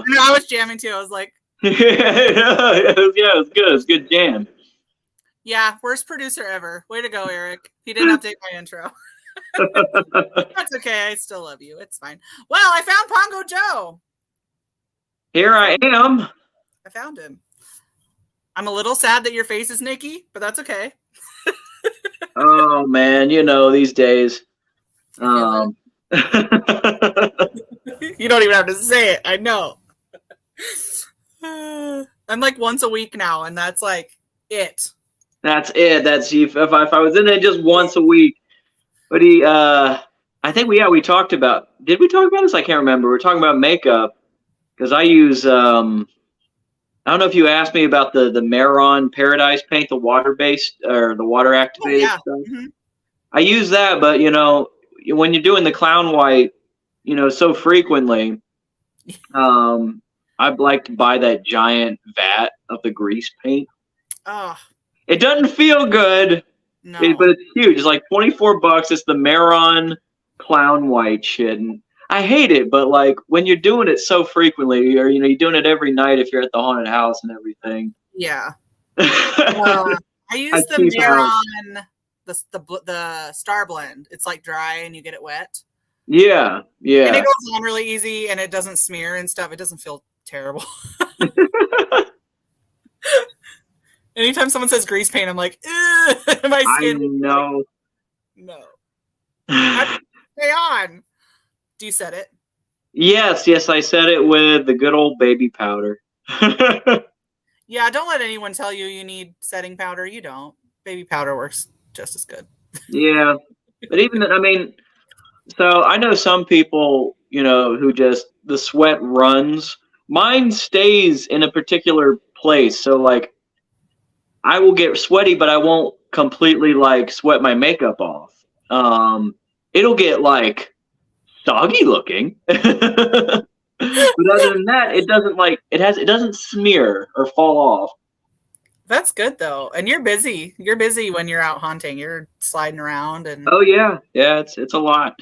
go. No, I was jamming too. I was like, yeah, it was good. It was good jam. Yeah, worst producer ever. Way to go, Eric. He didn't update my intro. That's okay. I still love you. It's fine. Well, I found Pongo Joe. Here I am. I found him. I'm a little sad that your face is Nikki, but that's okay. Oh man, these days. You don't even have to say it. I know. I'm like once a week now, and that's like it. That's it. That's if I was in there just once a week. But I think we talked about. Did we talk about this? I can't remember. We're talking about makeup because I use. I don't know if you asked me about the Maron Paradise paint, the water-based or the water-activated stuff. Mm-hmm. I use that, but when you're doing the clown white, so frequently, I'd like to buy that giant vat of the grease paint. Oh. It doesn't feel good, but it's huge. It's like $24. It's the Maron clown white shit. And I hate it, but like when you're doing it so frequently, or you're doing it every night if you're at the haunted house and everything. Yeah. I use the Maron, the Star Blend. It's like dry and you get it wet. Yeah. And it goes on really easy and it doesn't smear and stuff. It doesn't feel terrible. Anytime someone says grease paint, I'm like, my skin. I know. Like, no. Stay on. Do you set it? Yes, I set it with the good old baby powder. Yeah, don't let anyone tell you need setting powder. You don't. Baby powder works just as good. Yeah, but so I know some people, who just, the sweat runs. Mine stays in a particular place. So like, I will get sweaty, but I won't completely like sweat my makeup off. It'll get like soggy looking. But other than that, it doesn't smear or fall off. That's good though. And you're busy. You're busy when you're out haunting. You're sliding around and oh yeah. It's a lot.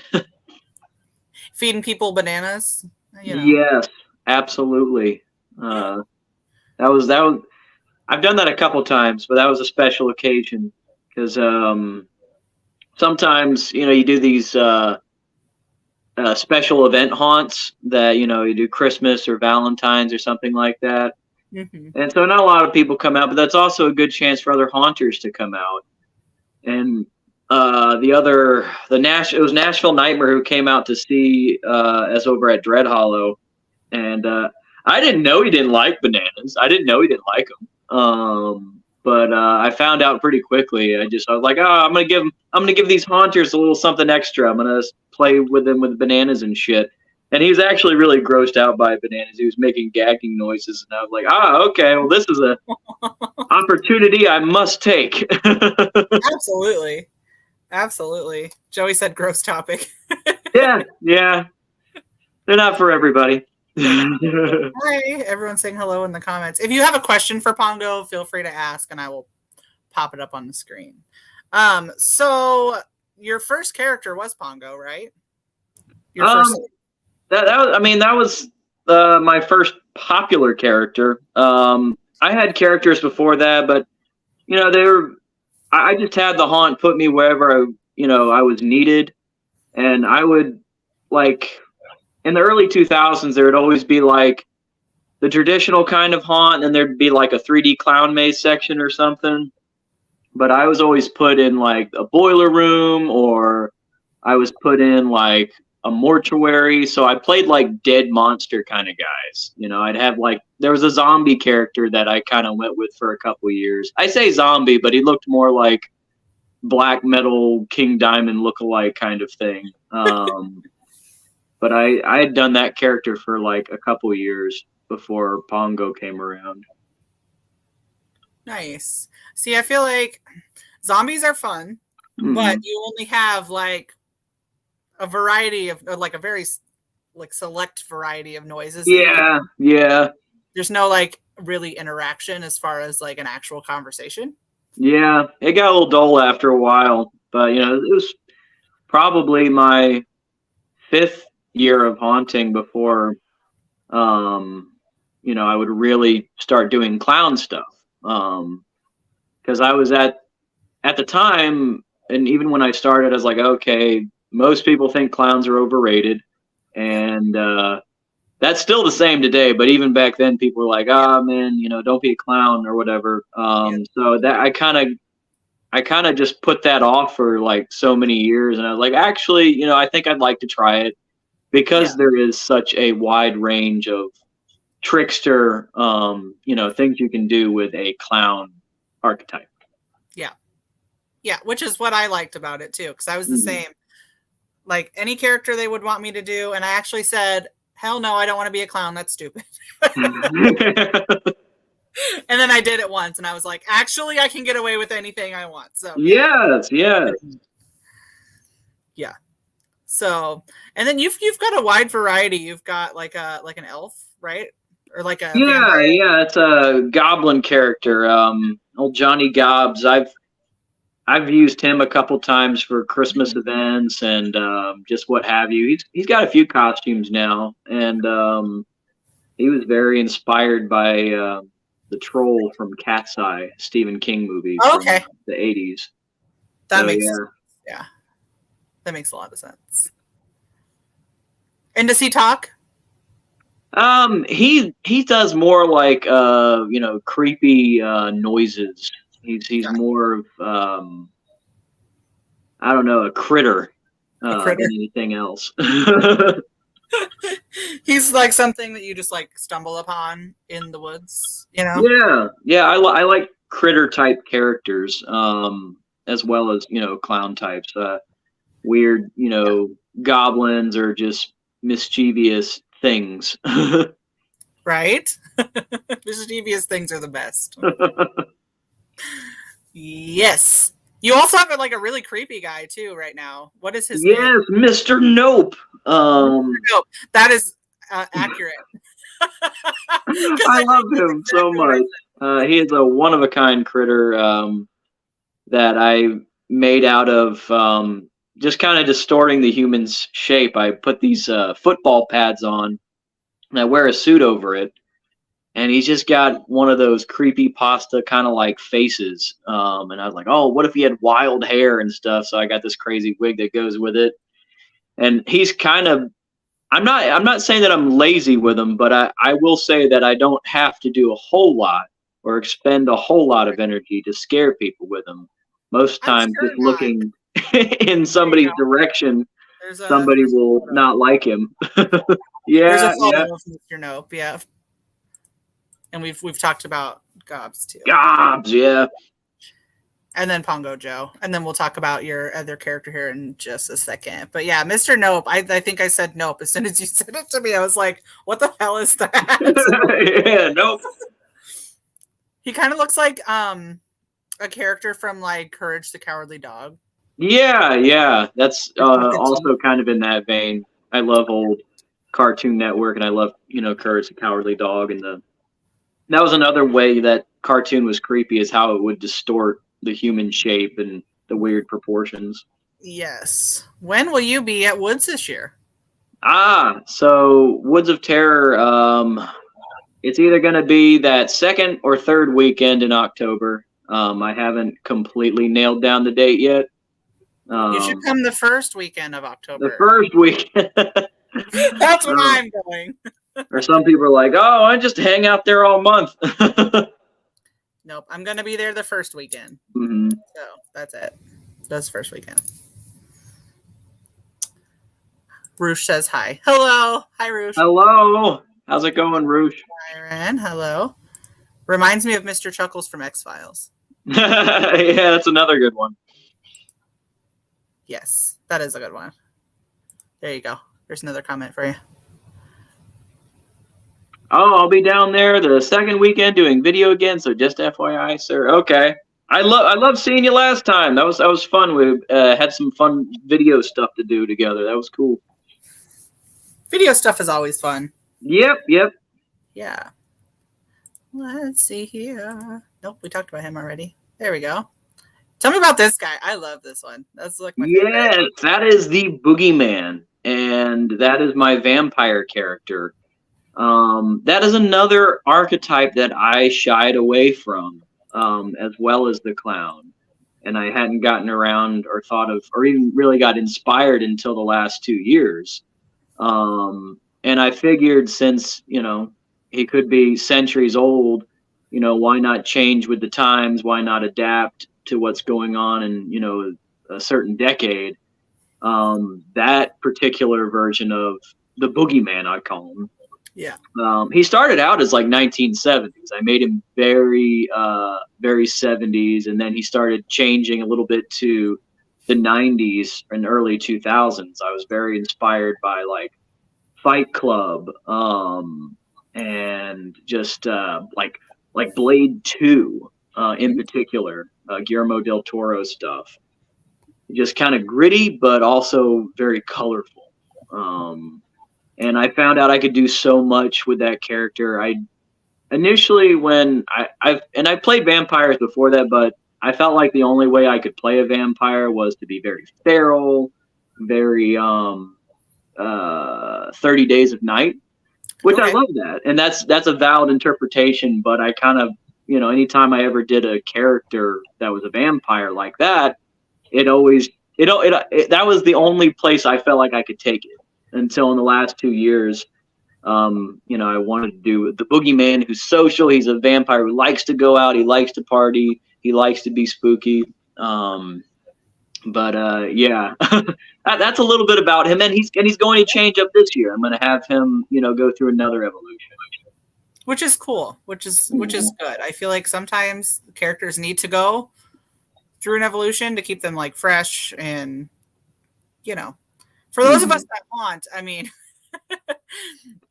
Feeding people bananas. Yes, absolutely. That was I've done that a couple times, but that was a special occasion because sometimes you do these special event haunts that you do Christmas or Valentine's or something like that. Mm-hmm. And so not a lot of people come out, but that's also a good chance for other haunters to come out. And it was Nashville Nightmare who came out to see us over at Dread Hollow, and I didn't know he didn't like bananas. I didn't know he didn't like them. But I found out pretty quickly. I was like, I'm gonna give these haunters a little something extra. I'm gonna play with them with bananas and shit. And he was actually really grossed out by bananas. He was making gagging noises, and I was like, okay, well, this is a opportunity I must take. Absolutely. Joey said gross topic. Yeah. They're not for everybody. Hi, everyone's saying hello in the comments. If you have a question for Pongo, feel free to ask, and I will pop it up on the screen. So your first character was Pongo, right? That was my first popular character. I had characters before that, but I just had the haunt put me wherever I was needed, and I would like. In the early 2000s, there would always be like the traditional kind of haunt, and there'd be like a 3D clown maze section or something. But I was always put in like a boiler room, or I was put in like a mortuary. So I played like dead monster kind of guys. I'd have like, there was a zombie character that I kind of went with for a couple years. I say zombie, but he looked more like black metal King Diamond lookalike kind of thing. But I had done that character for like a couple years before Pongo came around. Nice. See, I feel like zombies are fun, but you only have like a variety of, like a very like select variety of noises. Yeah. There's no like really interaction as far as like an actual conversation. Yeah, it got a little dull after a while, but it was probably my 5th year of haunting before I would really start doing clown stuff. Because I was at the time, and even when I started, I was like, okay, most people think clowns are overrated, and that's still the same today. But even back then, people were like, "Ah, man, don't be a clown or whatever." So that I kind of just put that off for like so many years, and I was like, actually, I think I'd like to try it because there is such a wide range of trickster, things you can do with a clown archetype. Yeah, which is what I liked about it too, because I was the same. Like any character they would want me to do, and I actually said, "Hell no, I don't want to be a clown. That's stupid." And then I did it once, and I was like, "Actually, I can get away with anything I want." So yes. Yeah. So, and then you've got a wide variety. You've got like an elf, right? Or like a vampire. It's a goblin character. Old Johnny Gobbs. I've used him a couple times for Christmas events and just what have you. He's got a few costumes now, and he was very inspired by the troll from Cat's Eye, Stephen King movie from the 80s. That makes that makes a lot of sense. And does he talk? He does more like creepy noises. He's more of I don't know, a critter than anything else. He's like something that you just like stumble upon in the woods, Yeah. I like critter type characters, as well as clown types. Weird, goblins or just mischievous things. Right? Mischievous things are the best. Yes. You also have like a really creepy guy too right now. What is his name? Yes, Mr. Nope. Nope. That is accurate. I love him so much. He is a one-of-a-kind critter that I made out of just kind of distorting the human's shape. I put these football pads on, and I wear a suit over it. And he's just got one of those creepy pasta kind of like faces. And I was like, oh, what if he had wild hair and stuff? So I got this crazy wig that goes with it. And he's kind of, I'm not saying that I'm lazy with him, but I will say that I don't have to do a whole lot or expend a whole lot of energy to scare people with him. Most times, just looking in somebody's direction, somebody will not like him. There's a follow from Mr. Nope, yeah. And we've talked about Gobs too. Gobs, yeah. And then Pongo Joe. And then we'll talk about your other character here in just a second. But yeah, Mr. Nope, I think I said nope. As soon as you said it to me, I was like, what the hell is that? Yeah, nope. He kind of looks like a character from like Courage the Cowardly Dog. Yeah. That's also kind of in that vein. I love old Cartoon Network, and I love, Courage the Cowardly Dog, and that was another way that cartoon was creepy, is how it would distort the human shape and the weird proportions. Yes. When will you be at Woods this year? So Woods of Terror, it's either going to be that second or third weekend in October. I haven't completely nailed down the date yet. You should come the first weekend of October. The first weekend. That's when I'm going. Or some people are like, oh, I just hang out there all month. Nope, I'm going to be there the first weekend. Mm-hmm. So that's it. That's the first weekend. Roosh says hi. Hello. Hi, Roosh. Hello. How's it going, Roosh? Byron, hello. Reminds me of Mr. Chuckles from X-Files. Yeah, that's another good one. Yes, that is a good one. There you go. There's another comment for you. Oh, I'll be down there the second weekend doing video again. So just FYI, sir. Okay. I love seeing you last time. That was fun. We had some fun video stuff to do together. That was cool. Video stuff is always fun. Yep. Yeah. Let's see here. Nope, we talked about him already. There we go. Tell me about this guy. I love this one. That's like my favorite. Yes, that is the Boogeyman, and that is my vampire character. That is another archetype that I shied away from, as well as the clown. And I hadn't gotten around or thought of, or even really got inspired until the last 2 years. And I figured since, he could be centuries old, why not change with the times? Why not adapt to what's going on in, a certain decade? That particular version of the boogeyman, I call him. Yeah. He started out as like 1970s. I made him very, very 70s, and then he started changing a little bit to the 90s and early 2000s. I was very inspired by like Fight Club, and just like Blade 2 in particular, Guillermo del Toro stuff. Just kind of gritty, but also very colorful. And I found out I could do so much with that character. I initially, when I played vampires before that, but I felt like the only way I could play a vampire was to be very feral, very 30 Days of Night, which I love that, and that's a valid interpretation. But I kind of, anytime I ever did a character that was a vampire like that, it always that was the only place I felt like I could take it, until in the last 2 years, I wanted to do the boogeyman who's social. He's a vampire who likes to go out. He likes to party. He likes to be spooky. Yeah, that's a little bit about him. And he's going to change up this year. I'm going to have him, go through another evolution. Which is cool, which is good. I feel like sometimes characters need to go through an evolution to keep them like fresh and, for those of us that haunt, I mean,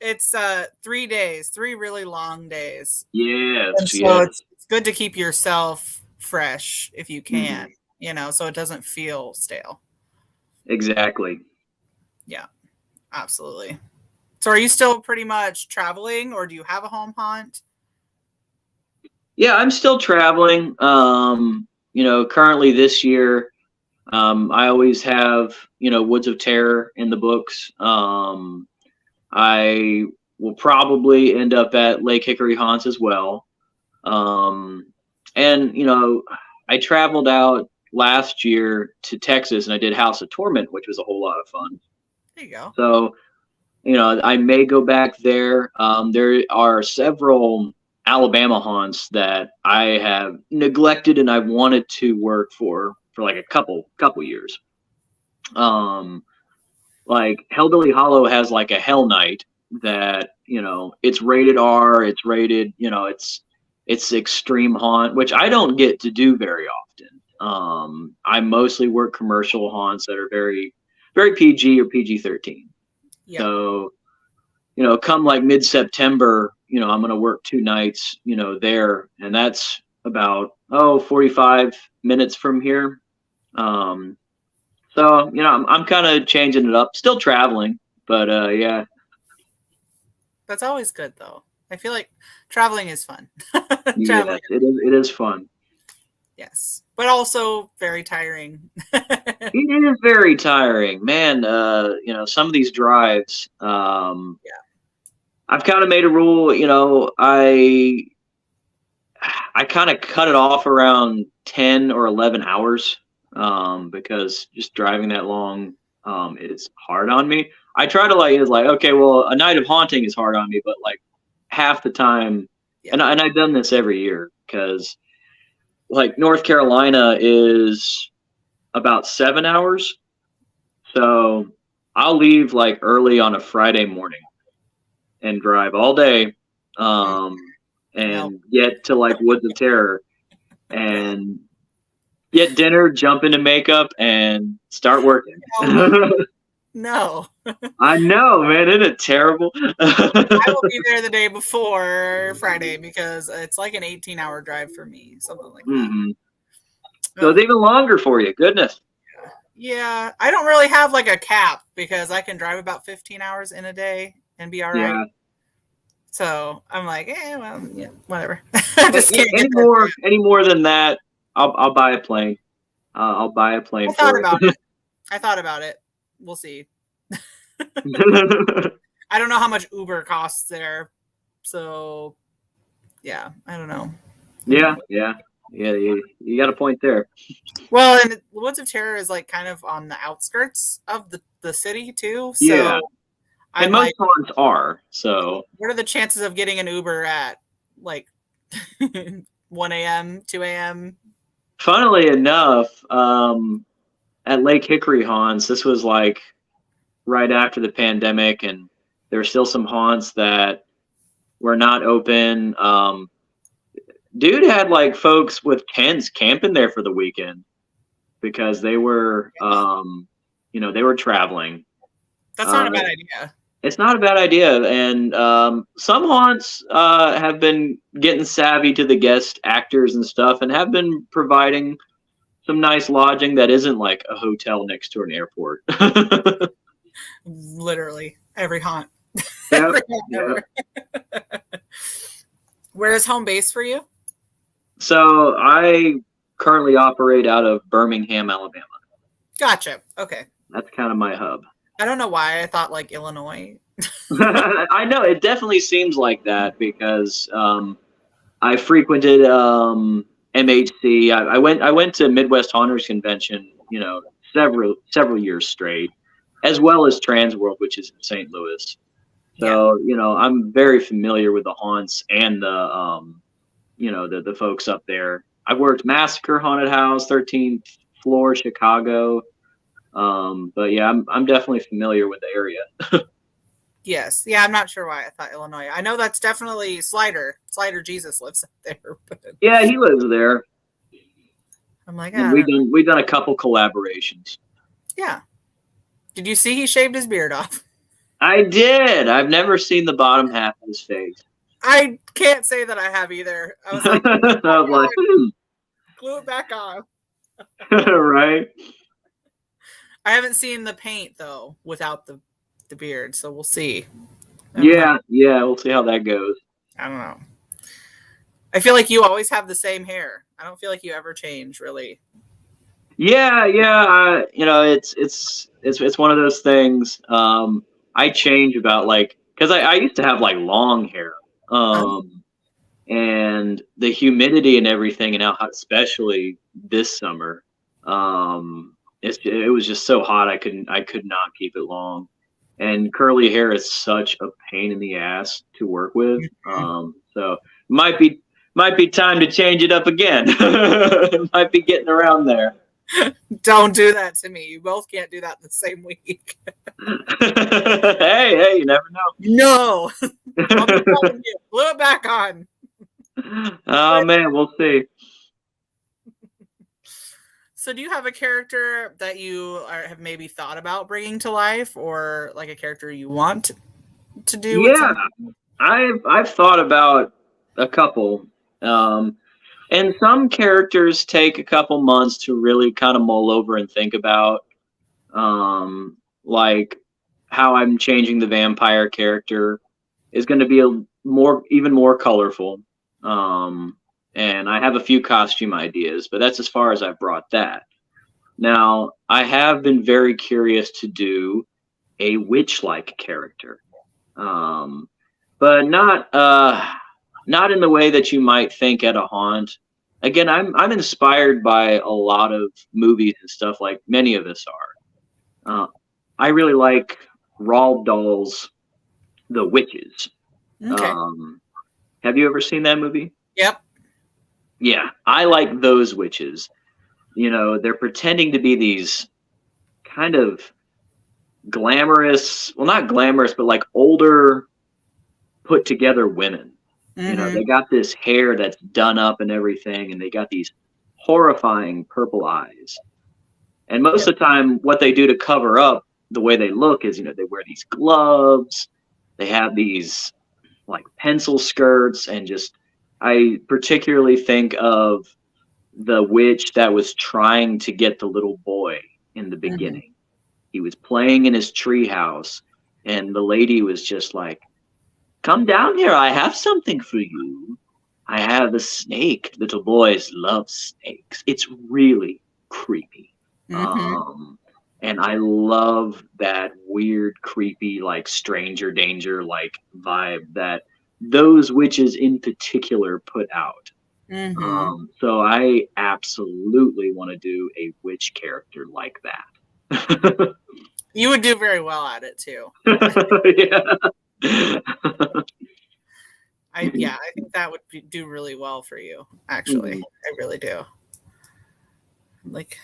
it's 3 days, 3 really long days. Yes. And so it's good to keep yourself fresh if you can, so it doesn't feel stale. Exactly. Yeah, absolutely. So are you still pretty much traveling, or do you have a home haunt? Yeah, I'm still traveling. Currently this year, I always have, Woods of Terror in the books. I will probably end up at Lake Hickory Haunts as well. And I traveled out last year to Texas, and I did House of Torment, which was a whole lot of fun. There you go. So, I may go back there. There are several Alabama haunts that I have neglected and I wanted to work for like a couple years. Like Hellbilly Hollow has like a Hell Night that, it's rated R, it's rated, it's extreme haunt, which I don't get to do very often. I mostly work commercial haunts that are very, very PG or PG-13. Yep. So, come like mid-September, I'm going to work 2 nights, there, and that's about 45 minutes from here. So, I'm kind of changing it up, still traveling, but yeah. That's always good, though. I feel like traveling is fun. Traveling. Yeah, it is fun. Yes, but also very tiring. It is very tiring, man. Some of these drives. Yeah. I've kind of made a rule. I kind of cut it off around 10 or 11 hours, because just driving that long is hard on me. I try to it's like, okay, well, a night of haunting is hard on me, but like half the time, yeah. and I've done this every year, because like North Carolina is about 7 hours. So I'll leave like early on a Friday morning and drive all day, and get to like Woods of Terror and get dinner, jump into makeup, and start working. No. I know, man. Isn't it terrible? I will be there the day before Friday because it's like an 18-hour drive for me, something like that. So it's even longer for you. Goodness. Yeah. I don't really have like a cap because I can drive about 15 hours in a day and be all right. So I'm like, well, yeah, whatever. Just any more than that, I'll buy a plane. I'll buy a plane. I thought about it. We'll see. I don't know how much Uber costs there. So, yeah, I don't know. Yeah. You got a point there. Well, and the Woods of Terror is like kind of on the outskirts of the city too. So Yeah. I'm And most like, haunts are. So what are the chances of getting an Uber at like 1 a.m., 2 a.m.? funnily enough, at Lake Hickory haunts, this was like right after the pandemic, and there were still some haunts that were not open. Dude had like folks with tents camping there for the weekend because they were, they were traveling. That's not Uh, a bad idea. it's not a bad idea, and some haunts have been getting savvy to the guest actors and stuff, and have been providing some nice lodging that isn't like a hotel next to an airport. Literally every haunt. Yep, Every haunt yep. ever. Where is home base for you? So I currently operate out of Birmingham, Alabama. Gotcha. Okay. That's kind of my hub. I don't know why I thought like Illinois. I know it definitely seems like that because I frequented MHC. I went to Midwest Haunters Convention, several years straight, as well as Transworld, which is in St. Louis. So I'm very familiar with the haunts and the folks up there. I've worked Massacre Haunted House, 13th floor, Chicago. But yeah, I'm definitely familiar with the area. Yes. Yeah, I'm not sure why I thought Illinois. I know that's definitely Slider. Slider Jesus lives up there. But Yeah, he lives there. I'm like, And we've done a couple collaborations. yeah. Did you see he shaved his beard off? I did. I've never seen the bottom half of his face. I can't say that I have either. I was like, I'm like, glue it back on. right? I haven't seen the paint though without the beard, so we'll see. Yeah, we'll see how that goes. I don't know. I feel like you always have the same hair. I don't feel like you ever change, really. Yeah. It's one of those things. I change about because I used to have like long hair, and the humidity and everything, and now especially this summer, it was just so hot I could not keep it long. And curly hair is such a pain in the ass to work with. So might be time to change it up again. Might be getting around there. Don't do that to me. You both can't do that in the same week. Hey, you never know. No. I'll be telling you. Glue it back on. Oh man, we'll see. So do you have a character that you have maybe thought about bringing to life, or like a character you want to do? Yeah, I've thought about a couple. And some characters take a couple months to really kind of mull over and think about, like how I'm changing the vampire character is going to be even more colorful. And I have a few costume ideas, but that's as far as I've brought that. Now, I have been very curious to do a witch-like character, but not in the way that you might think at a haunt. Again, I'm inspired by a lot of movies and stuff, like many of us are. I really like Roald Dahl's The Witches. Okay. Have you ever seen that movie? Yep. Yeah, I like those witches. They're pretending to be these kind of glamorous, well, not glamorous, but like older, put together women. Mm-hmm. They got this hair that's done up and everything, and they got these horrifying purple eyes. And most of the time, what they do to cover up the way they look is, they wear these gloves, they have these like pencil skirts, and just, I particularly think of the witch that was trying to get the little boy in the beginning. Mm-hmm. He was playing in his treehouse, and the lady was just like, "Come down here, I have something for you. I have a snake. Little boys love snakes." It's really creepy. Mm-hmm. And I love that weird, creepy, like stranger danger like vibe that those witches in particular put out. Mm-hmm. So I absolutely want to do a witch character like that. You would do very well at it too. Yeah. I think that would do really well for you. Actually, Mhm. I really do. Like,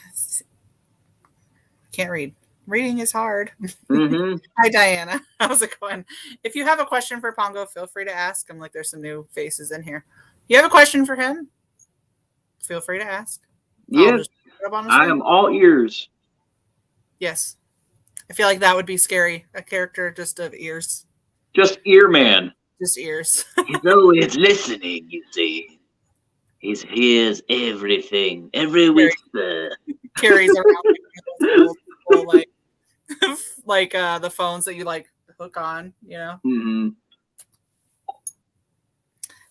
can't read. Reading is hard. Mhm. Hi, Diana. How's it going? If you have a question for Pongo, feel free to ask. I'm like, there's some new faces in here. You have a question for him? Feel free to ask. I'll Yes, just put it up on the I screen. am all ears. Yes. I feel like that would be scary. A character just of ears. Just ear man. Just ears. He's always listening, you see. He hears everything, every whisper. Carries around like those little, like like the phones that you like hook on, you know. Mhm.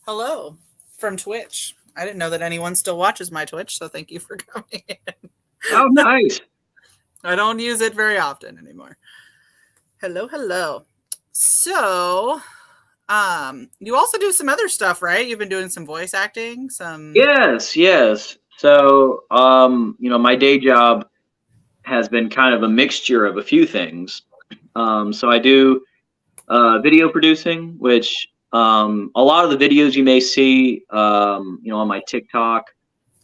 Hello from Twitch. I didn't know that anyone still watches my Twitch, so thank you for coming in. Oh, nice. I don't use it very often anymore. Hello, hello. So, you also do some other stuff, right? You've been doing some voice acting, some. Yes, yes. So, my day job has been kind of a mixture of a few things. So I do video producing, which a lot of the videos you may see, on my TikTok,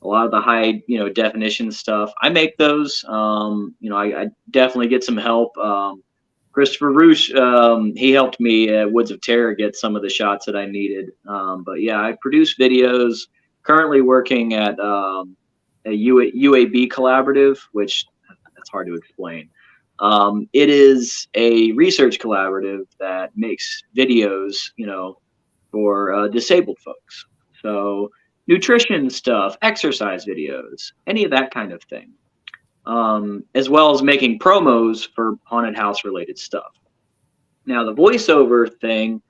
a lot of the high, definition stuff, I make those. I definitely get some help. Christopher Roosh, he helped me at Woods of Terror get some of the shots that I needed. But yeah, I produce videos. Currently working at a UAB collaborative, which that's hard to explain. It is a research collaborative that makes videos, for disabled folks. So nutrition stuff, exercise videos, any of that kind of thing, as well as making promos for haunted house related stuff. Now, the voiceover thing,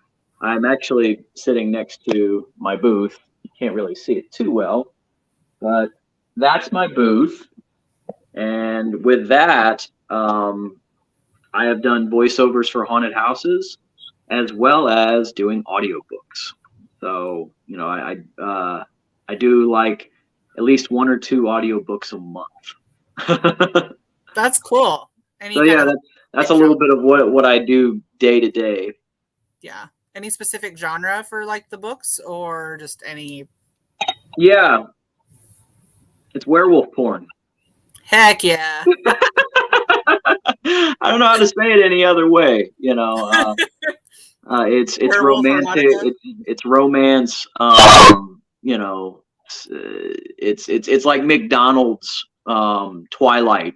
I'm actually sitting next to my booth. You can't really see it too well, but that's my booth. And with that, I have done voiceovers for haunted houses as well as doing audiobooks. So, I do like at least one or two audiobooks a month. That's cool. Any So kind yeah, of that's a like little bit of what I do day to day. yeah. Any specific genre for like the books or just any? Yeah, it's werewolf porn. Heck yeah. I don't know how to say it any other way. It's Werewolf romantic. erotica. It's romance. It's like McDonald's, Twilight,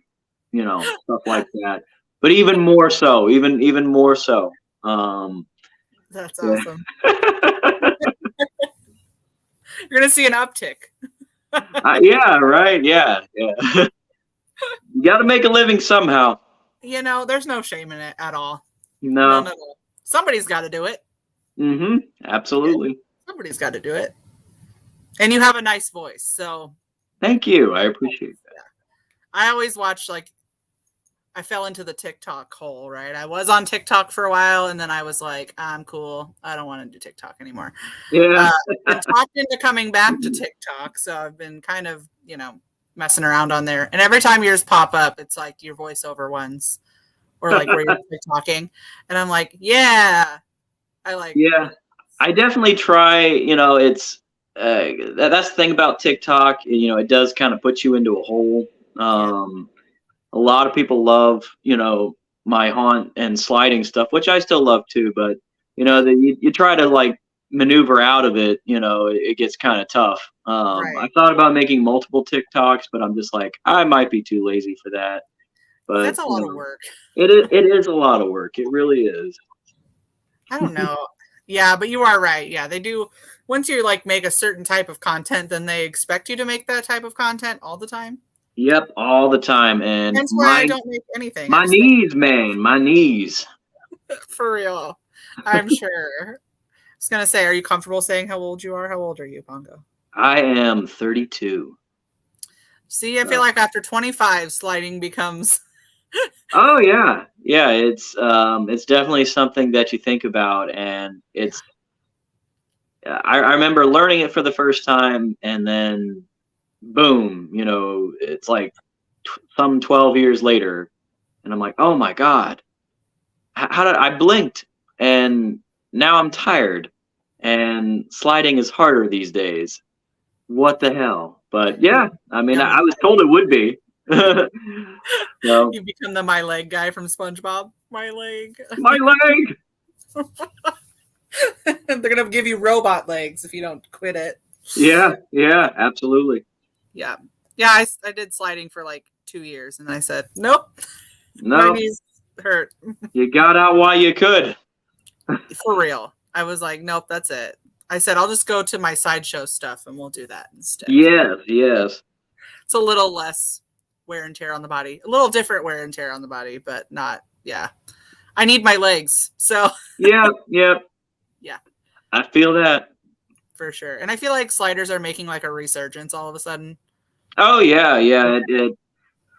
stuff like that. But even more so, even more so. That's Yeah. awesome. You're gonna see an uptick. Yeah, right. Yeah, yeah. You got to make a living somehow. There's no shame in it at all. No. None at all. Somebody's got to do it. Mm-hmm. Absolutely. Somebody's got to do it. And you have a nice voice, so Thank you. I appreciate that. I always watch I fell into the TikTok hole, right? I was on TikTok for a while, and then I was like, I'm cool. I don't want to do TikTok anymore. Yeah. I'm talked into coming back to TikTok, so I've been kind of, messing around on there. And every time yours pop up, it's like your voiceover ones, or like where you're talking, and I'm like, yeah, I like. Yeah. I definitely try. It's that's the thing about TikTok. It does kind of put you into a hole. A lot of people love, my haunt and sliding stuff, which I still love too. But you try to like maneuver out of it. It gets kind of tough. Right. I thought about making multiple TikToks, but I'm just like, I might be too lazy for that. But That's a lot of work. It is a lot of work. It really is. I don't know. Yeah, but you are right. Yeah, they do. Once you like make a certain type of content, then they expect you to make that type of content all the time. Yep, all the time. And that's why I don't make anything. My knees, man, my knees. For real. I'm sure. I was gonna say, are you comfortable saying how old you are? How old are you, Pongo? I am 32. See, I feel like after 25, sliding becomes Oh yeah, yeah. It's definitely something that you think about, and Yeah. I remember learning it for the first time, and then boom, it's like some 12 years later, and I'm like, oh my god, how did I blinked, and now I'm tired, and sliding is harder these days. What the hell? But yeah, I mean, Yeah, I was told it would be. So you become the my leg guy from SpongeBob. My leg. my leg. They're gonna give you robot legs if you don't quit it. Yeah, yeah, absolutely. Yeah, yeah. I did sliding for like 2 years, and I said nope. My No, knees hurt you got out while you could. for real. I was like, nope, that's it. I said I'll just go to my sideshow stuff, and we'll do that instead. Yes, yes. It's a little less wear and tear on the body, a little different wear and tear on the body, but not. Yeah, I need my legs, so Yep, yep. yeah, I feel that. for sure. And I feel like sliders are making like a resurgence all of a sudden. Oh yeah, yeah.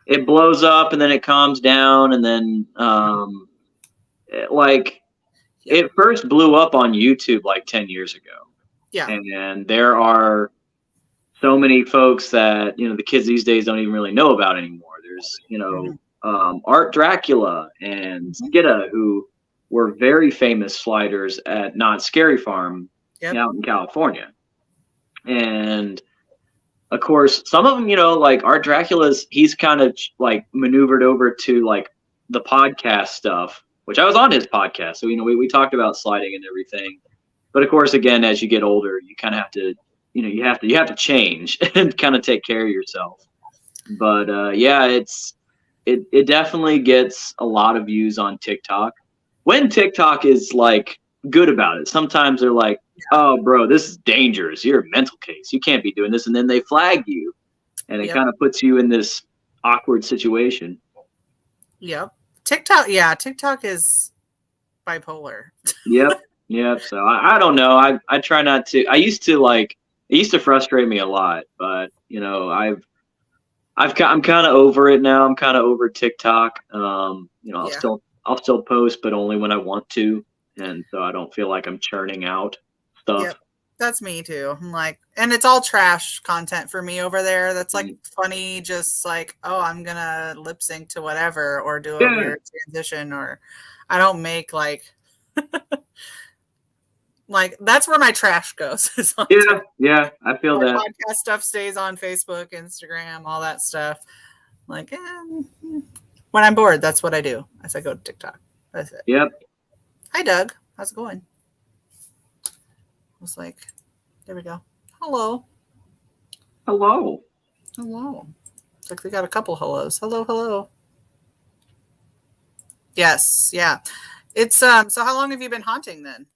It blows up and then it calms down and then like Yeah. it first blew up on YouTube like 10 years ago. Yeah. And there are so many folks that, the kids these days don't even really know about anymore. There's, Art Dracula and Skidda, who were very famous sliders at Not Scary Farm out in California. And of course, some of them, like Art Dracula's, he's kind of like maneuvered over to like the podcast stuff, which I was on his podcast. So, we talked about sliding and everything. But of course, again, as you get older, you kind of have to, you have to change and kind of take care of yourself. But yeah, it definitely gets a lot of views on TikTok. When TikTok is like good about it, sometimes they're like, oh, bro, this is dangerous. You're a mental case. You can't be doing this. And then they flag you. And it kind of puts you in this awkward situation. Yep. TikTok is bipolar. Yep. Yep. So I don't know. I try not to. It used to frustrate me a lot. But, I'm kind of over it now. I'm kind of over TikTok. I'll still post, but only when I want to. And so I don't feel like I'm churning out stuff. Yep. That's me too. I'm like, and it's all trash content for me over there. That's like funny, just like, oh, I'm gonna lip sync to whatever or do a weird transition, or I don't make like that's where my trash goes. Yeah, I feel that. Podcast stuff stays on Facebook, Instagram, all that stuff. Like, when I'm bored, that's what I do. I go to TikTok. That's it. Yep. Hi, Doug. How's it going? I was like, there we go. Hello. Hello. Hello. It's like we got a couple hellos. Hello, hello. Yes, yeah. It's so how long have you been haunting then?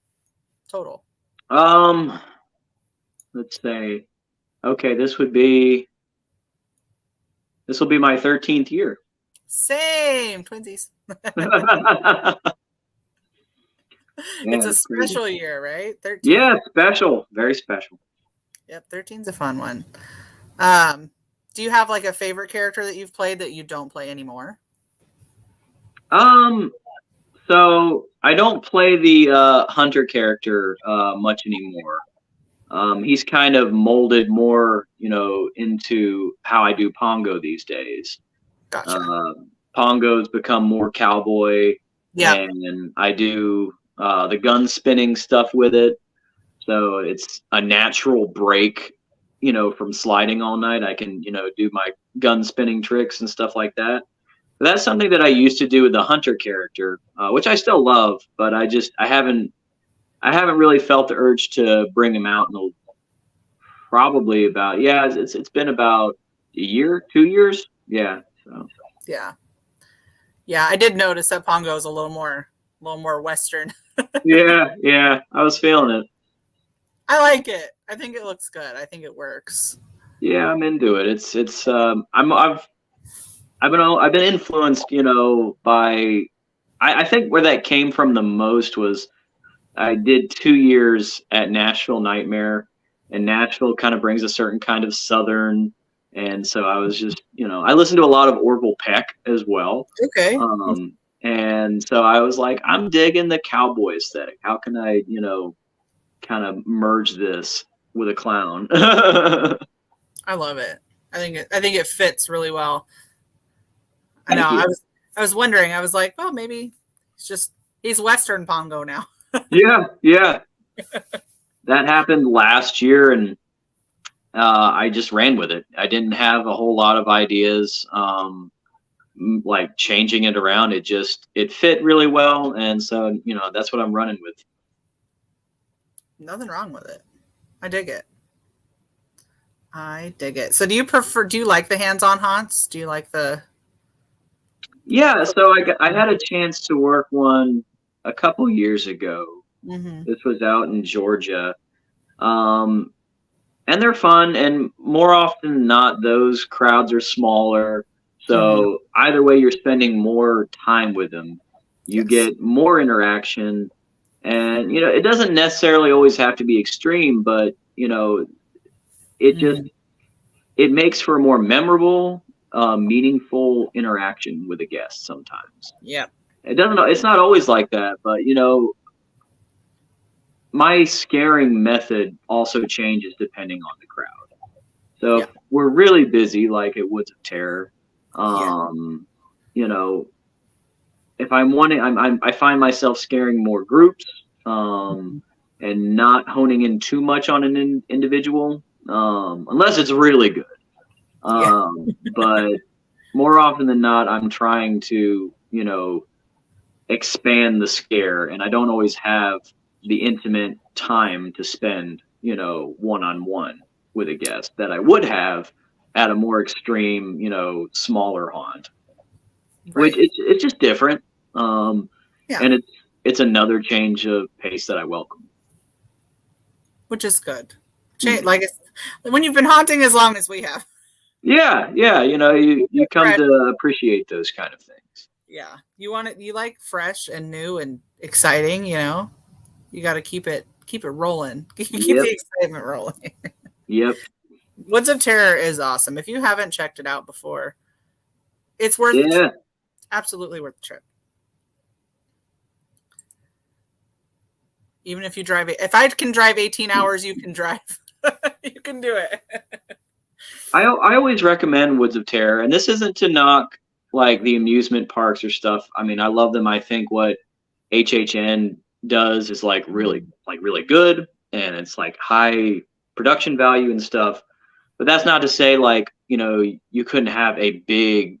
Total. Let's say, okay, this will be my 13th year. Same, twinsies. It's a special year, right? 13. Yeah, special, very special. Yep, 13's a fun one. Do you have like a favorite character that you've played that you don't play anymore? So I don't play the hunter character much anymore. He's kind of molded more, into how I do Pongo these days. Gotcha. Pongo's become more cowboy. Yeah. And I do the gun spinning stuff with it. So it's a natural break, from sliding all night. I can, do my gun spinning tricks and stuff like that. But that's something that I used to do with the hunter character, which I still love, but I haven't really felt the urge to bring him out in probably about, it's been about a year, 2 years. Yeah. So. Yeah. I did notice that Pongo is a little more Western. Yeah. I was feeling it. I like it. I think it looks good. I think it works. Yeah, I'm into it. I've been influenced, by, I think where that came from the most was I did 2 years at Nashville Nightmare, and Nashville kind of brings a certain kind of Southern, And so I was just, I listened to a lot of Orville Peck as well. Okay. And so I was like, I'm digging the cowboy aesthetic. How can I, kind of merge this with a clown? I love it. I think it fits really well. I know. Thank you. I was wondering. I was like, well, maybe he's Western Pongo now. Yeah, yeah. That happened last year, and I just ran with it. I didn't have a whole lot of ideas, like changing it around. It fit really well, and so that's what I'm running with. Nothing wrong with it. I dig it. I dig it. So do you like the hands-on haunts? Do you like the Yeah, so I had a chance to work one a couple years ago. mm-hmm. This was out in Georgia. And they're fun, and more often than not, those crowds are smaller. So either way, you're spending more time with them. You Yes. get more interaction, and it doesn't necessarily always have to be extreme, but it just it makes for a more memorable, meaningful interaction with a guest sometimes. Yeah. It's not always like that, but my scaring method also changes depending on the crowd. So if we're really busy, like at Woods of Terror, if I'm wanting, I find myself scaring more groups, and not honing in too much on an individual, unless it's really good. But more often than not, I'm trying to, expand the scare, and I don't always have the intimate time to spend, one-on-one with a guest that I would have at a more extreme, smaller haunt. Right. Which it's just different. And it's another change of pace that I welcome. Which is good. Like when you've been haunting as long as we have. Yeah, you come to appreciate those kind of things. Yeah. You like fresh and new and exciting, You got to keep it rolling. Keep the excitement rolling. Yep. Woods of Terror is awesome. If you haven't checked it out before, it's worth the trip. Absolutely worth the trip. Even if you drive if I can drive 18 hours, you can drive. You can do it. I always recommend Woods of Terror, and this isn't to knock like the amusement parks or stuff. I mean, I love them. I think what HHN does is like really good, and it's like high production value and stuff. But that's not to say like, you couldn't have a big,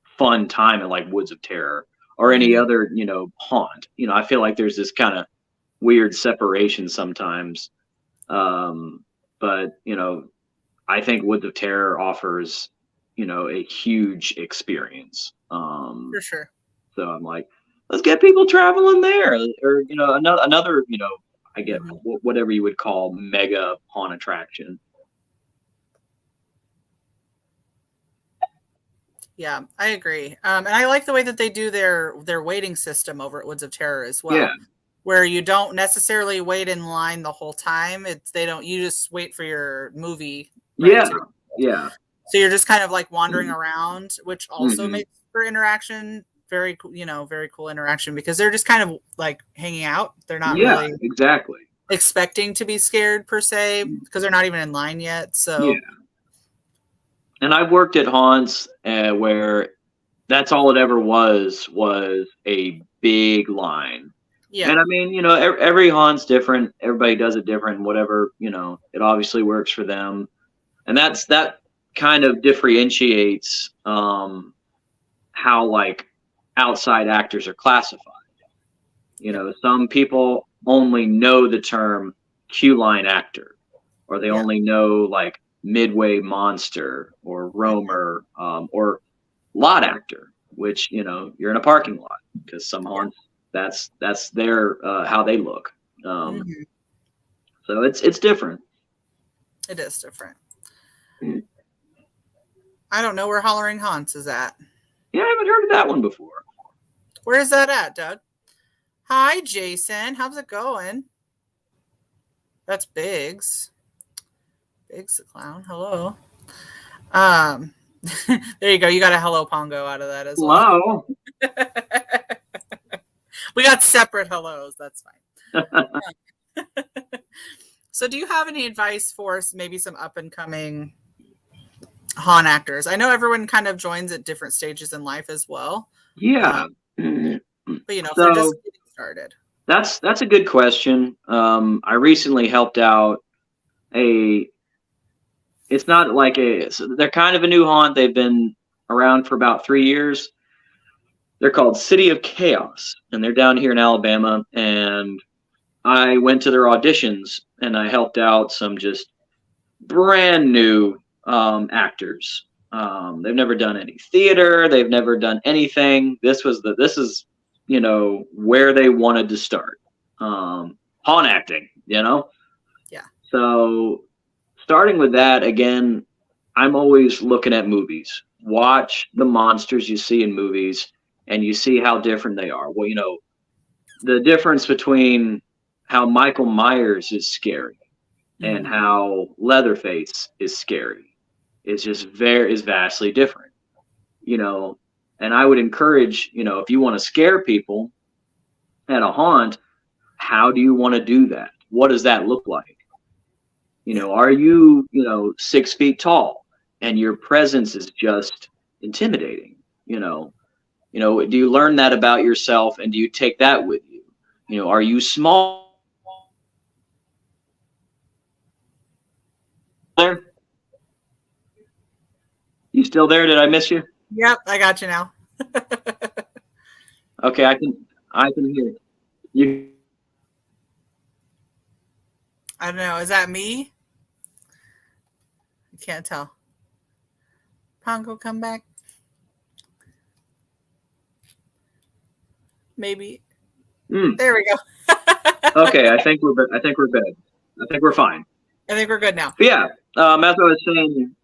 fun time at like Woods of Terror or any other, haunt. I feel like there's this kind of weird separation sometimes. But, I think Woods of Terror offers, a huge experience. For sure. So I'm like, let's get people traveling there, or another, I get whatever you would call mega haunt attraction. Yeah, I agree. And I like the way that they do their waiting system over at Woods of Terror as well. Yeah. Where you don't necessarily wait in line the whole time. You just wait for your movie. Right, yeah. So you're just kind of like wandering around, which also makes for interaction very cool interaction, because they're just kind of like hanging out. They're not really exactly expecting to be scared per se, because they're not even in line yet. So And I've worked at haunts where that's all it ever was a big line. Yeah. And I mean, every haunt's different. Everybody does it different. Whatever, it obviously works for them. And that kind of differentiates how like outside actors are classified. Some people only know the term queue line actor, or they only know like midway monster or roamer, or lot actor, which you're in a parking lot, because some haunts that's their how they look. So it's different. It is different. I don't know where Hollering Haunts is at. Yeah, I haven't heard of that one before. Where is that at, Doug? Hi, Jason. How's it going? That's Biggs. Biggs the clown. Hello. Um, there you go. You got a hello Pongo out of that as Hello. well. We got separate hellos. That's fine. So do you have any advice for maybe some up and coming haunt actors? I know everyone kind of joins at different stages in life as well. Yeah. But if they're just getting started. That's a good question. I recently helped out it's not like they're kind of a new haunt. They've been around for about 3 years. They're called City of Chaos, and they're down here in Alabama. And I went to their auditions, and I helped out some just brand new actors. They've never done any theater. They've never done anything. This is where they wanted to start. Haunt acting, Yeah. So starting with that, again, I'm always looking at movies. Watch the monsters you see in movies, and you see how different they are. Well, the difference between how Michael Myers is scary and how Leatherface is scary is vastly different. And I would encourage, if you want to scare people at a haunt, how do you want to do that? What does that look like? Are you, 6 feet tall and your presence is just intimidating? Do you learn that about yourself and do you take that with you? Are you small? There? You still there? Did I miss you? Yep, I got you now. Okay, I can hear you. I don't know. Is that me? I can't tell. Pongo, come back. Maybe. There we go. Okay, I think we're good. I think we're fine. I think we're good now. But yeah, as I was saying,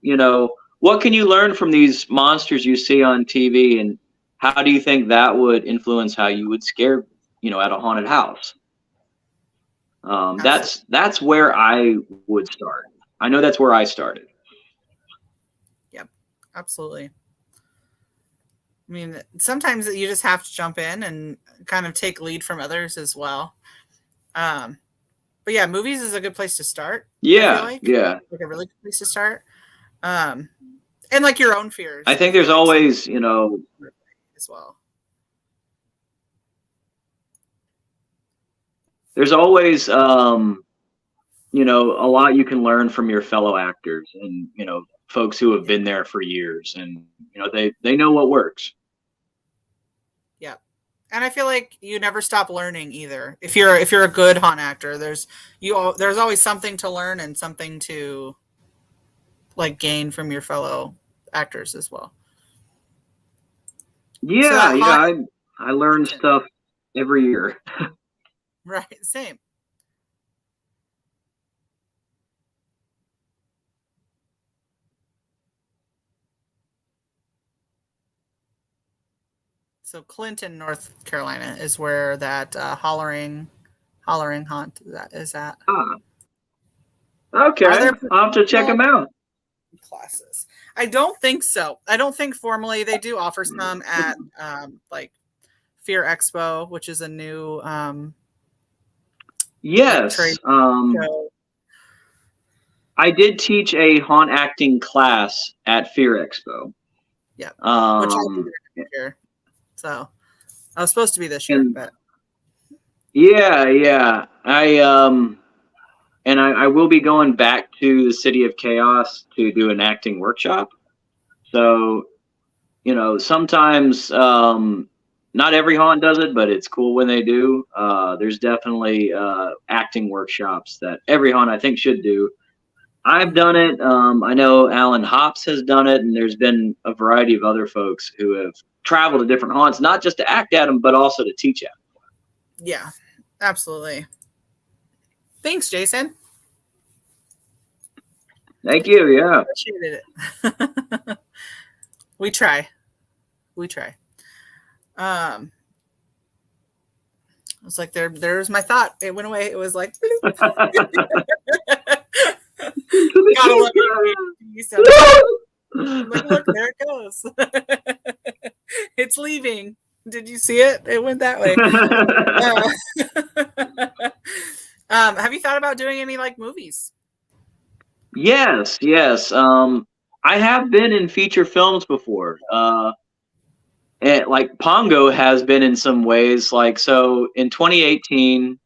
what can you learn from these monsters you see on TV, and how do you think that would influence how you would scare, at a haunted house? That's where I would start. I know that's where I started. Yep, absolutely. I mean, sometimes you just have to jump in and kind of take lead from others as well. But yeah, movies is a good place to start. Yeah, yeah. Like a really good place to start. And like your own fears. I think there's always, as well. There's always, a lot you can learn from your fellow actors and, folks who have been there for years, and, they know what works. Yeah. And I feel like you never stop learning either. If you're a good haunt actor, there's always something to learn and something to like gain from your fellow actors as well. Yeah, so I learn stuff every year. Right, same. So Clinton, North Carolina, is where that hollering haunt is at. Okay, I'll have to check them out. Classes. I don't think so. I don't think formally. They do offer some at like Fear Expo, which is a new yes. show. I did teach a haunt acting class at Fear Expo. Yeah. Which I did this year. So I was supposed to be this year, but yeah. I will be going back to the City of Chaos to do an acting workshop. So, sometimes not every haunt does it, but it's cool when they do. There's definitely acting workshops that every haunt I think should do. I've done it. I know Alan Hops has done it, and there's been a variety of other folks who have traveled to different haunts, not just to act at them, but also to teach at them. Yeah, absolutely. Thanks, Jason. Thank you. Yeah. Appreciated it. We try. I was like, there's my thought. It went away. It was like, gotta love you. I'm like, look, there it goes. It's leaving. Did you see it? It went that way. Have you thought about doing any like movies? Yes, yes. I have been in feature films before. And like Pongo has been in some ways. Like so, in 2018,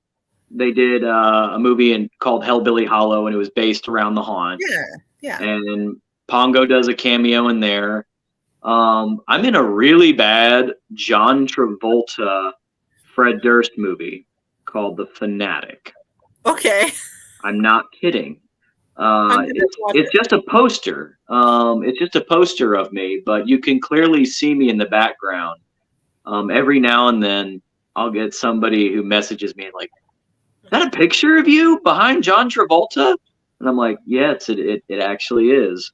they did a movie called Hellbilly Hollow, and it was based around the haunt. Yeah, yeah. And Pongo does a cameo in there. I'm in a really bad John Travolta, Fred Durst movie called The Fanatic. Okay. I'm not kidding. It's just a poster. It's just a poster of me, but you can clearly see me in the background. Every now and then, I'll get somebody who messages me like, "Is that a picture of you behind John Travolta?" And I'm like, "Yes, it actually is."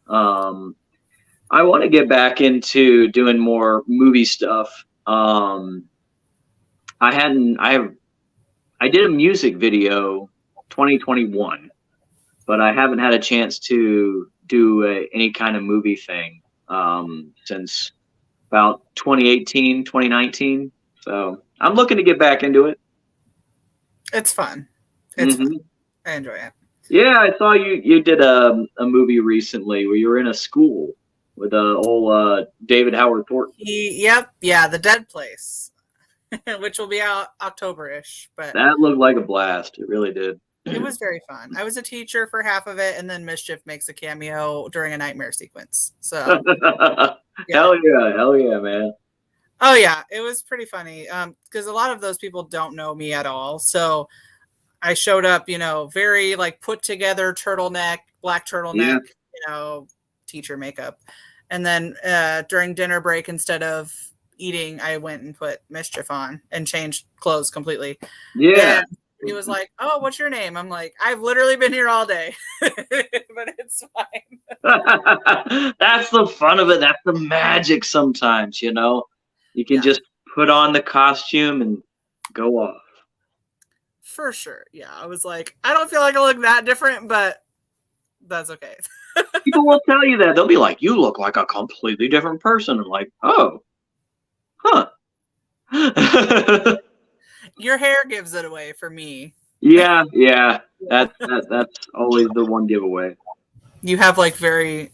I want to get back into doing more movie stuff. I did a music video 2021, but I haven't had a chance to do any kind of movie thing since about 2018, 2019. So I'm looking to get back into it. It's fun. It's fun. I enjoy it. Yeah, I saw you did a movie recently where you were in a school with old David Howard Thornton. Yep, yeah, The Dead Place, which will be out October-ish. But that looked like a blast. It really did. It was very fun. I was a teacher for half of it, and then Mischief makes a cameo during a nightmare sequence. So, yeah. hell yeah, man. Oh yeah, it was pretty funny. Because a lot of those people don't know me at all. So I showed up, very like put together turtleneck, black turtleneck, teacher makeup. And then during dinner break, instead of eating, I went and put Mischief on and changed clothes completely. Yeah. And he was like, "Oh, what's your name?" I'm like, "I've literally been here all day," but it's fine. That's the fun of it. That's the magic sometimes, You can just put on the costume and go off. For sure. Yeah. I was like, I don't feel like I look that different, but that's okay. People will tell you that. They'll be like, "You look like a completely different person." I'm like, "Oh, huh." Your hair gives it away for me. Yeah. That's always the one giveaway. You have like very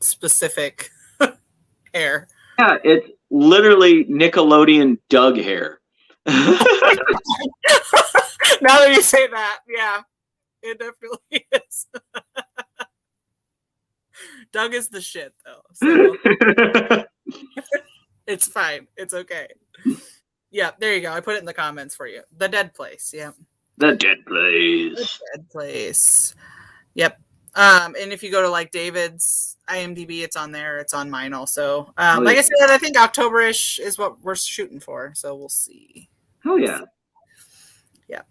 specific hair. Yeah, it's literally Nickelodeon Doug hair. Now that you say that, yeah, it definitely is. Doug is the shit though. So it's fine. It's okay. Yeah, there you go. I put it in the comments for you. The Dead Place. Yeah. The Dead Place. The Dead Place. Yep. And if you go to like David's IMDb, it's on there. It's on mine also. Like I said, I think October-ish is what we're shooting for. So we'll see. Oh yeah. Yeah.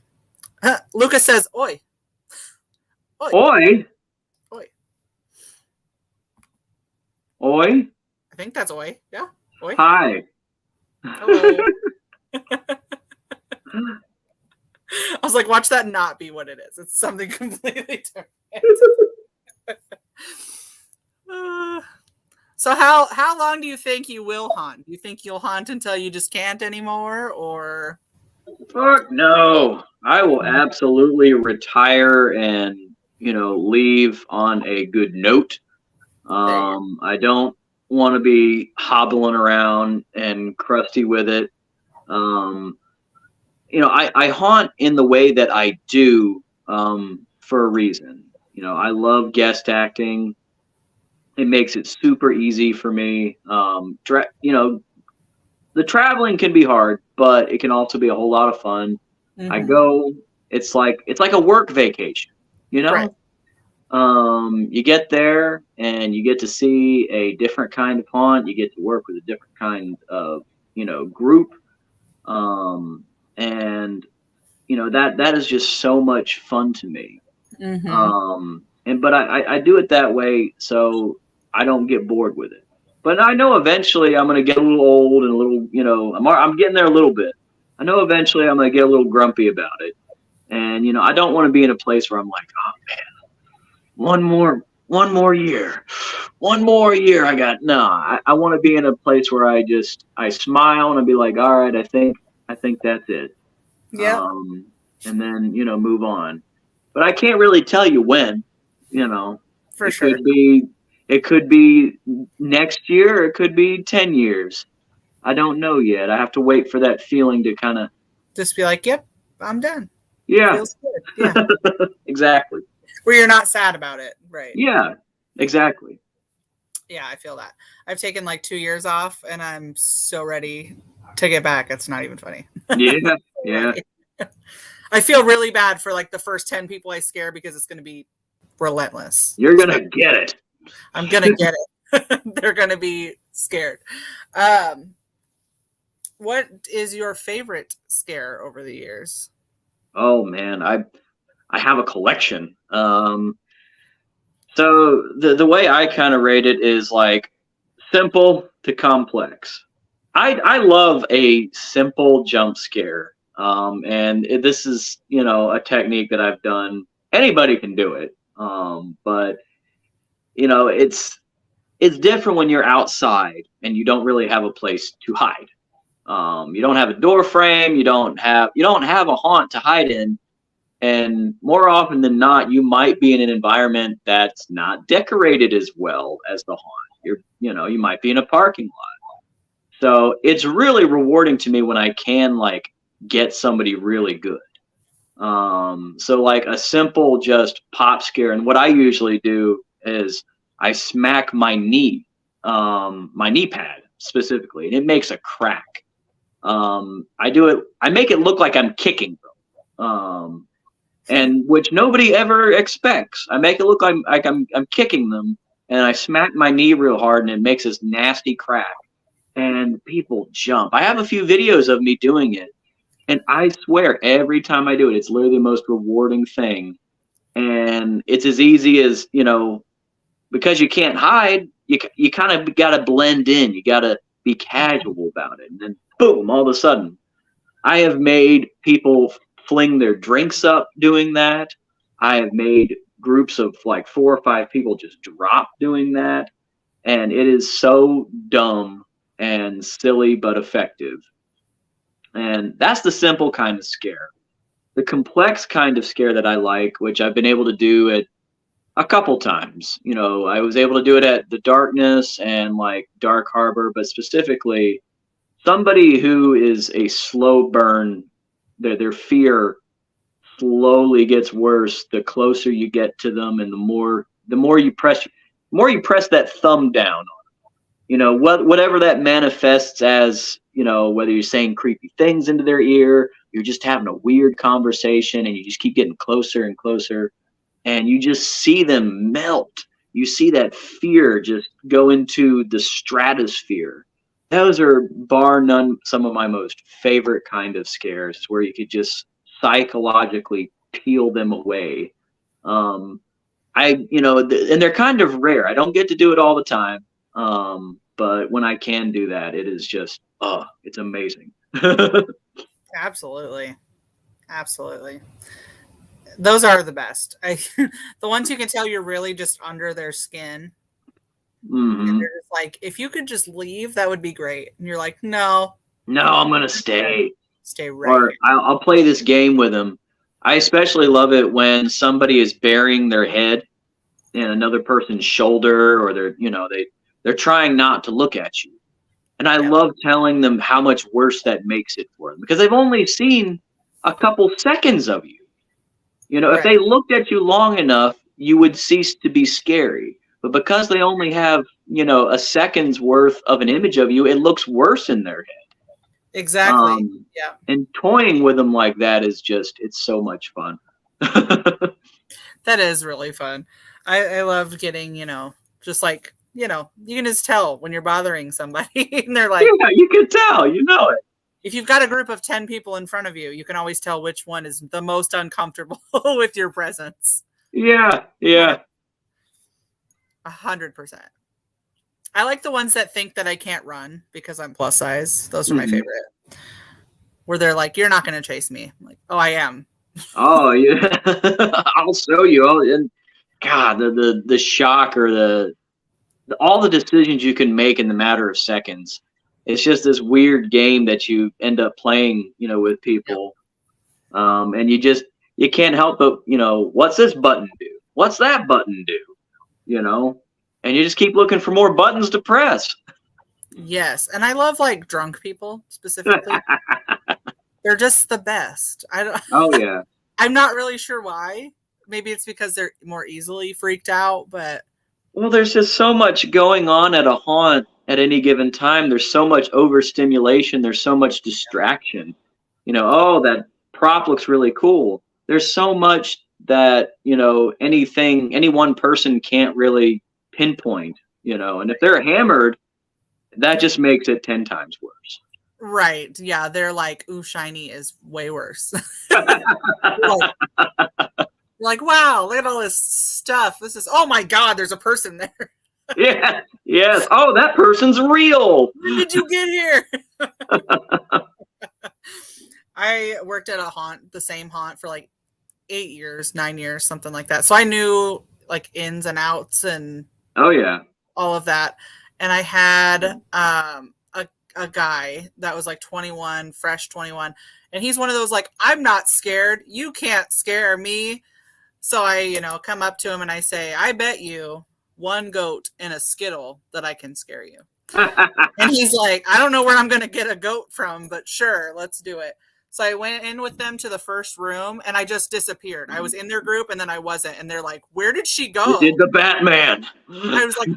Lucas says, "Oi. Oi. Oi. Oi. Oi. I think that's oi. Yeah. Oi. Hi. Hello. I was like, watch that not be what it is. It's something completely different. So how long do you think you will haunt? Do you think you'll haunt until you just can't anymore, or? Fuck no. I will absolutely retire and, leave on a good note. I don't want to be hobbling around and crusty with it. I haunt in the way that I do for a reason. I love guest acting. It makes it super easy for me. The traveling can be hard, but it can also be a whole lot of fun. Mm-hmm. I go. It's like a work vacation. Right. You get there and you get to see a different kind of haunt. You get to work with a different kind of group. And that is just so much fun to me. Mm-hmm. But I do it that way so I don't get bored with it. But I know eventually I'm going to get a little old and a little, I'm getting there a little bit. I know eventually I'm going to get a little grumpy about it. And, I don't want to be in a place where I'm like, "Oh man, one more year. one more year. I want to be in a place where I smile and I be like, all right, I think that's it. Yeah, And then, move on. But I can't really tell you when, for it sure. could be next year, or it could be 10 years. I don't know yet. I have to wait for that feeling to kind of, Just be like, yep, I'm done. yeah, Feels good. Yeah. exactly. Where you're not sad about it. Right. Yeah, exactly. Yeah, I feel that. I've taken like 2 years off and I'm so ready to get back. It's not even funny. Yeah, yeah. I feel really bad for like the first 10 people I scare because it's going to be relentless. You're going to get it. I'm going to get it. They're going to be scared. What is your favorite scare over the years? Oh man, I have a collection. So the way I kind of rate it is like simple to complex. I love a simple jump scare. And this is, a technique that I've done. Anybody can do it. But it's different when you're outside and you don't really have a place to hide. You don't have a door frame, you don't have a haunt to hide in. And more often than not, you might be in an environment that's not decorated as well as the haunt. You might be in a parking lot. So it's really rewarding to me when I can like get somebody really good. So like a simple just pop scare. And what I usually do is I smack my knee pad specifically, and it makes a crack. I make it look like I'm kicking them. And which nobody ever expects. I make it look like I'm kicking them, and I smack my knee real hard, and it makes this nasty crack, and people jump. I have a few videos of me doing it, and I swear every time I do it, it's literally the most rewarding thing. And it's as easy as, because you can't hide, you kind of got to blend in. You got to be casual about it, and then boom, all of a sudden, I have made people fling their drinks up doing that. I have made groups of like 4 or 5 people just drop doing that. And it is so dumb and silly, but effective. And that's the simple kind of scare. The complex kind of scare that I like, which I've been able to do it a couple times. I was able to do it at the Darkness and like Dark Harbor, but specifically somebody who is a slow burn, their fear slowly gets worse the closer you get to them, and the more you press that thumb down on them. Whatever that manifests as, whether you're saying creepy things into their ear, you're just having a weird conversation, and you just keep getting closer and closer, and you just see them melt. You see that fear just go into the stratosphere. Those are bar none some of my most favorite kind of scares, where you could just psychologically peel them away. And they're kind of rare. I don't get to do it all the time. But when I can do that, it is just, it's amazing. Absolutely. Those are the best. The ones you can tell you're really just under their skin. Mm-hmm. And they're just like, if you could just leave, that would be great. And you're like, no, I'm gonna stay right. Or I'll play this game with them. I especially love it when somebody is burying their head in another person's shoulder, or they're trying not to look at you. And I love telling them how much worse that makes it for them, because they've only seen a couple seconds of you. If they looked at you long enough, you would cease to be scary. But because they only have, a second's worth of an image of you, it looks worse in their head. Exactly. And toying with them like that is just, it's so much fun. That is really fun. I love getting, just like, you can just tell when you're bothering somebody. And they're like, yeah, you can tell, it. If you've got a group of 10 people in front of you, you can always tell which one is the most uncomfortable with your presence. Yeah. 100%. I like the ones that think that I can't run because I'm plus size. Those are my favorite. Where they're like, you're not going to chase me. I'm like, oh, I am. Oh, yeah. I'll show you. And God, the shock, or all the decisions you can make in the matter of seconds. It's just this weird game that you end up playing, with Yep. people. And you can't help but, what's this button do? What's that button do? And you just keep looking for more buttons to press. Yes, and I love like drunk people specifically. They're just the best. I don't. Oh yeah. I'm not really sure why. Maybe it's because they're more easily freaked out, but Well, there's just so much going on at a haunt at any given time. There's so much overstimulation. There's so much distraction. Oh, that prop looks really cool. There's so much that, any one person can't really pinpoint, and if they're hammered, that just makes it 10 times worse. right, yeah, they're like, ooh, shiny is way worse. like, wow, look at all this stuff. This is, oh my God, there's a person there. Yeah. Yes. Oh, that person's real. When did you get here? I worked at a haunt, the same haunt, for like 8 years, 9 years, something like that. So I knew like ins and outs and Oh yeah. all of that. And I had a guy that was like 21, fresh 21. And he's one of those like, I'm not scared. You can't scare me. So I, come up to him and I say, I bet you one goat and a Skittle that I can scare you. And he's like, I don't know where I'm going to get a goat from, but sure, let's do it. So I went in with them to the first room and I just disappeared. I was in their group and then I wasn't. And they're like, where did she go? You did the Batman. I was like,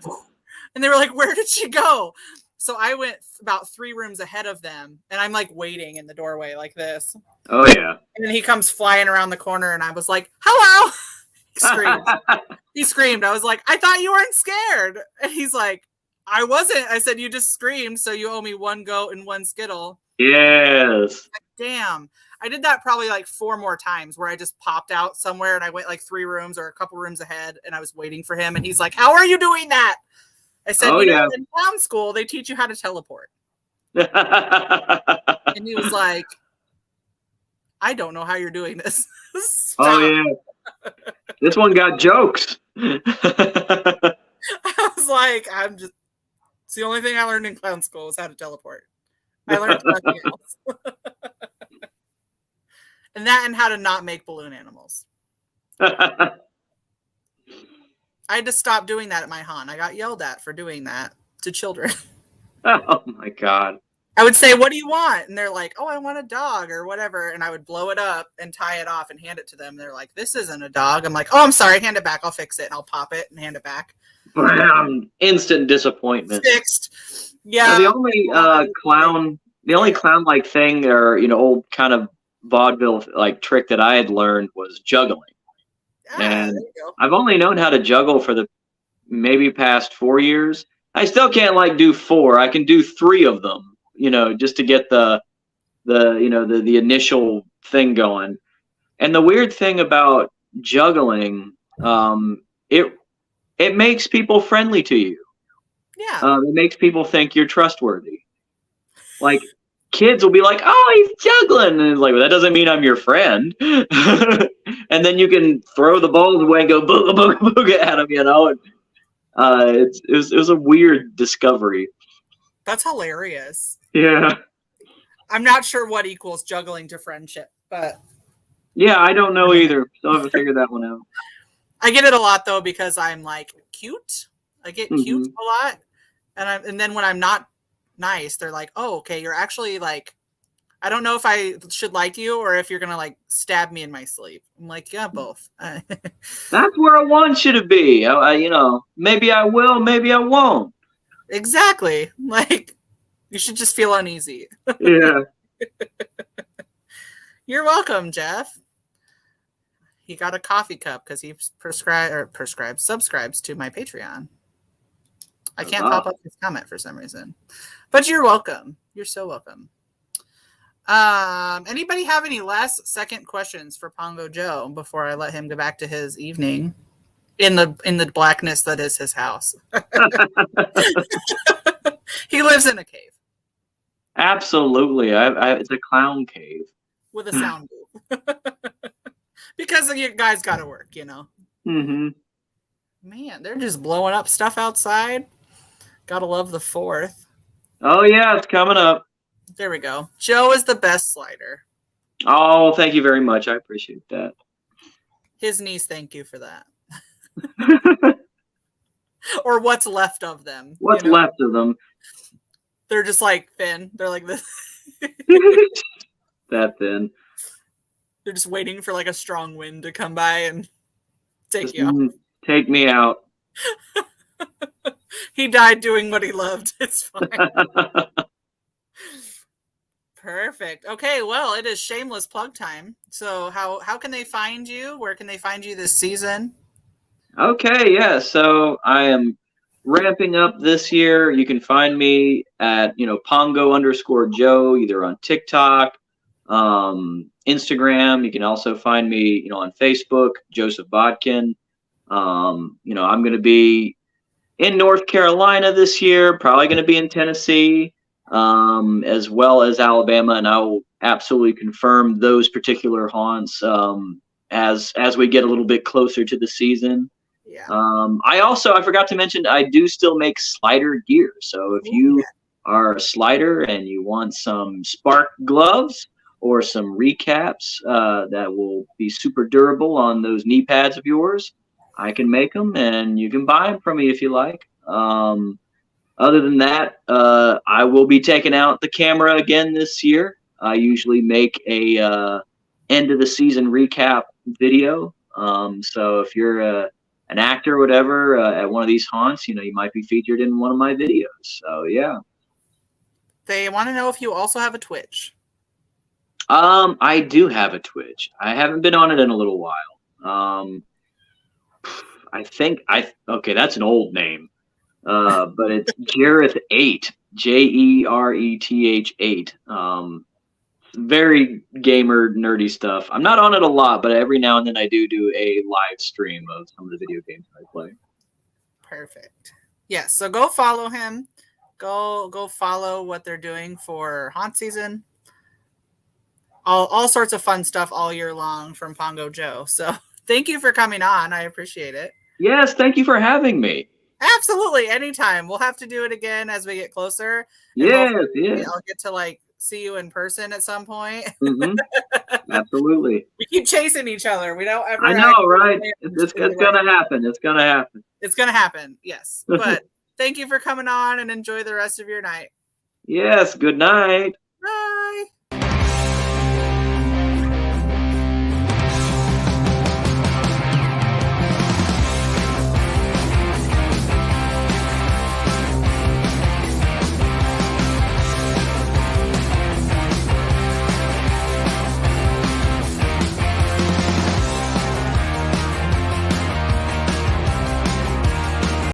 and they were like, where did she go? So I went about 3 rooms ahead of them and I'm like waiting in the doorway like this. Oh yeah. And then he comes flying around the corner and I was like, hello. He screamed. He screamed. I was like, I thought you weren't scared. And he's like, I wasn't. I said, you just screamed, so you owe me one goat and one Skittle. Yes. Like, damn. I did that probably like 4 more times where I just popped out somewhere and I went like 3 rooms or a couple rooms ahead and I was waiting for him. And he's like, how are you doing that? I said, Oh, yeah. In clown school, they teach you how to teleport. And he was like, I don't know how you're doing this. Oh, yeah. This one got jokes. I was like, it's the only thing I learned in clown school was how to teleport. I learned nothing else. and how to not make balloon animals. I had to stop doing that at my haunt. I got yelled at for doing that to children. Oh my God. I would say, what do you want? And they're like, oh, I want a dog or whatever. And I would blow it up and tie it off and hand it to them. They're like, this isn't a dog. I'm like, oh, I'm sorry. Hand it back. I'll fix it. And I'll pop it and hand it back. Instant disappointment. Fixed. Yeah. The only clown-like thing or, old kind of vaudeville like trick that I had learned was juggling. And I've only known how to juggle for the maybe past 4 years. I still can't do 4. I can do 3 of them, just to get the initial thing going. And the weird thing about juggling, it makes people friendly to you. Yeah. It makes people think you're trustworthy. Like kids will be like, "Oh, he's juggling," and it's like, well, that doesn't mean I'm your friend. And then you can throw the balls away and go booga booga booga at them, And, it was a weird discovery. That's hilarious. Yeah. I'm not sure what equals juggling to friendship, but yeah, I don't know either. Still haven't figured that one out. I get it a lot though because I'm like cute. I get cute a lot, and then when I'm not nice, they're like, "Oh, okay, you're actually like, I don't know if I should like you or if you're gonna like stab me in my sleep." I'm like, "Yeah, both." That's where I want you to be. Maybe I will, maybe I won't. Exactly. Like, you should just feel uneasy. Yeah. You're welcome, Jeff. He got a coffee cup because he subscribes to my Patreon. I can't pop up his comment for some reason. But you're welcome. You're so welcome. Anybody have any last second questions for Pongo Joe before I let him go back to his evening in the blackness that is his house? He lives in a cave. Absolutely. It's a clown cave. With a sound booth. Because you guys got to work, Mm-hmm. Man, they're just blowing up stuff outside. Gotta love the 4th. Oh yeah, it's coming up. There we go. Joe is the best slider. Oh, thank you very much. I appreciate that. His niece, thank you for that. Or what's left of them. What's left of them? They're just like thin. They're like this. That thin. They're just waiting for like a strong wind to come by and take you out. Take me out. He died doing what he loved. It's fine. Perfect. Okay, well, it is shameless plug time. So how can they find you? Where can they find you this season? Okay, yeah. So I am ramping up this year. You can find me at, Pongo_Joe, either on TikTok, Instagram. You can also find me, on Facebook, Joseph Bodkin. I'm going to be in North Carolina this year, probably going to be in Tennessee, as well as Alabama, and I will absolutely confirm those particular haunts as we get a little bit closer to the season. Yeah. I forgot to mention, I do still make slider gear. So if you are a slider and you want some spark gloves or some recaps that will be super durable on those knee pads of yours, I can make them, and you can buy them from me if you like. Other than that, I will be taking out the camera again this year. I usually make a end of the season recap video. So if you're an actor or whatever at one of these haunts, you might be featured in one of my videos. So yeah. They want to know if you also have a Twitch. I do have a Twitch. I haven't been on it in a little while. Okay, that's an old name. But it's Jareth8, Jereth8. Very gamer nerdy stuff. I'm not on it a lot, but every now and then I do a live stream of some of the video games I play. Perfect. Yes, so go follow him. Go follow what they're doing for haunt season. All sorts of fun stuff all year long from Pongo Joe. So thank you for coming on. I appreciate it. Yes, thank you for having me. Absolutely, anytime. We'll have to do it again as we get closer. Yes. I'll get to see you in person at some point. Mm-hmm. Absolutely. We keep chasing each other. We don't ever. I know, right? It's gonna happen. It's gonna happen. It's gonna happen. Yes. But thank you for coming on, and enjoy the rest of your night. Yes. Good night. Bye.